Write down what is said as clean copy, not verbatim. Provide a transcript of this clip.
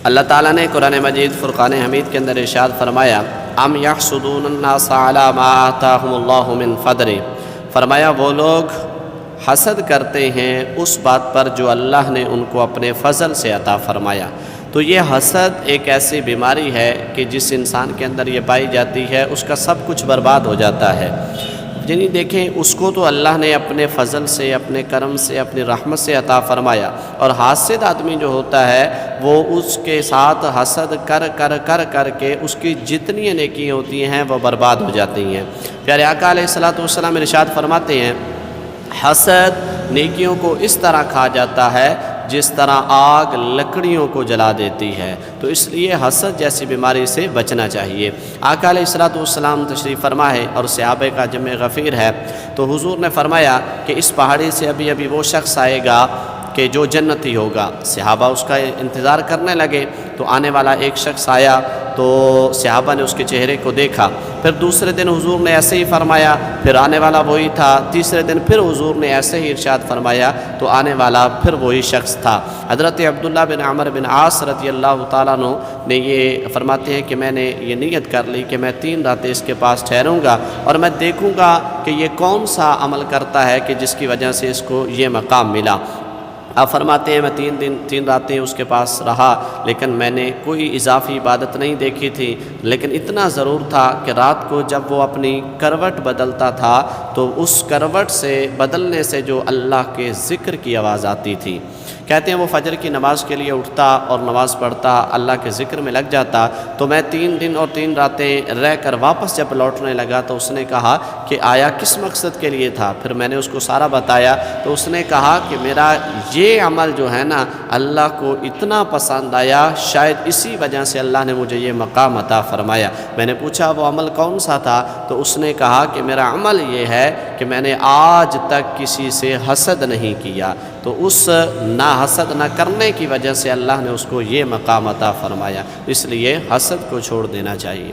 اللہ تعالیٰ نے قرآن مجید فرقان حمید کے اندر ارشاد فرمایا ام یحسدون الناس علی ما آتاہم اللہ من فضل، فرمایا وہ لوگ حسد کرتے ہیں اس بات پر جو اللہ نے ان کو اپنے فضل سے عطا فرمایا۔ تو یہ حسد ایک ایسی بیماری ہے کہ جس انسان کے اندر یہ پائی جاتی ہے اس کا سب کچھ برباد ہو جاتا ہے۔ یعنی دیکھیں اس کو تو اللہ نے اپنے فضل سے، اپنے کرم سے، اپنی رحمت سے عطا فرمایا، اور حاسد آدمی جو ہوتا ہے وہ اس کے ساتھ حسد کر کے اس کی جتنی نیکی ہوتی ہیں وہ برباد ہو جاتی ہیں۔ پیارے آقا علیہ الصلوۃ والسلام ارشاد فرماتے ہیں حسد نیکیوں کو اس طرح کھا جاتا ہے جس طرح آگ لکڑیوں کو جلا دیتی ہے، تو اس لیے حسد جیسی بیماری سے بچنا چاہیے۔ آقا علیہ الصلوۃ والسلام تشریف فرما ہے اور صحابہ کا جمع غفیر ہے، تو حضور نے فرمایا کہ اس پہاڑی سے ابھی وہ شخص آئے گا کہ جو جنتی ہوگا۔ صحابہ اس کا انتظار کرنے لگے، تو آنے والا ایک شخص آیا تو صحابہ نے اس کے چہرے کو دیکھا، پھر دوسرے دن حضور نے ایسے ہی فرمایا، پھر آنے والا وہی تھا، تیسرے دن پھر حضور نے ایسے ہی ارشاد فرمایا تو آنے والا پھر وہی شخص تھا۔ حضرت عبداللہ بن عمر بن عاص رضی اللہ تعالیٰ عنہ نے یہ فرماتے ہیں کہ میں نے یہ نیت کر لی کہ میں 3 راتیں اس کے پاس ٹھہروں گا اور میں دیکھوں گا کہ یہ کون سا عمل کرتا ہے کہ جس کی وجہ سے اس کو یہ مقام ملا۔ آپ فرماتے ہیں میں 3 راتیں اس کے پاس رہا، لیکن میں نے کوئی اضافی عبادت نہیں دیکھی تھی، لیکن اتنا ضرور تھا کہ رات کو جب وہ اپنی کروٹ بدلتا تھا تو اس کروٹ سے بدلنے سے جو اللہ کے ذکر کی آواز آتی تھی۔ کہتے ہیں وہ فجر کی نماز کے لیے اٹھتا اور نماز پڑھتا، اللہ کے ذکر میں لگ جاتا، تو میں 3 دن اور 3 راتیں رہ کر واپس جب لوٹنے لگا تو اس نے کہا کہ آیا کس مقصد کے لیے تھا؟ پھر میں نے اس کو سارا بتایا تو اس نے کہا کہ میرا یہ عمل جو ہے نا اللہ کو اتنا پسند آیا، شاید اسی وجہ سے اللہ نے مجھے یہ مقام عطا فرمایا۔ میں نے پوچھا وہ عمل کون سا تھا؟ تو اس نے کہا کہ میرا عمل یہ ہے کہ میں نے آج تک کسی سے حسد نہیں کیا، تو اس نہ حسد نہ کرنے کی وجہ سے اللہ نے اس کو یہ مقام عطا فرمایا، اس لیے حسد کو چھوڑ دینا چاہیے۔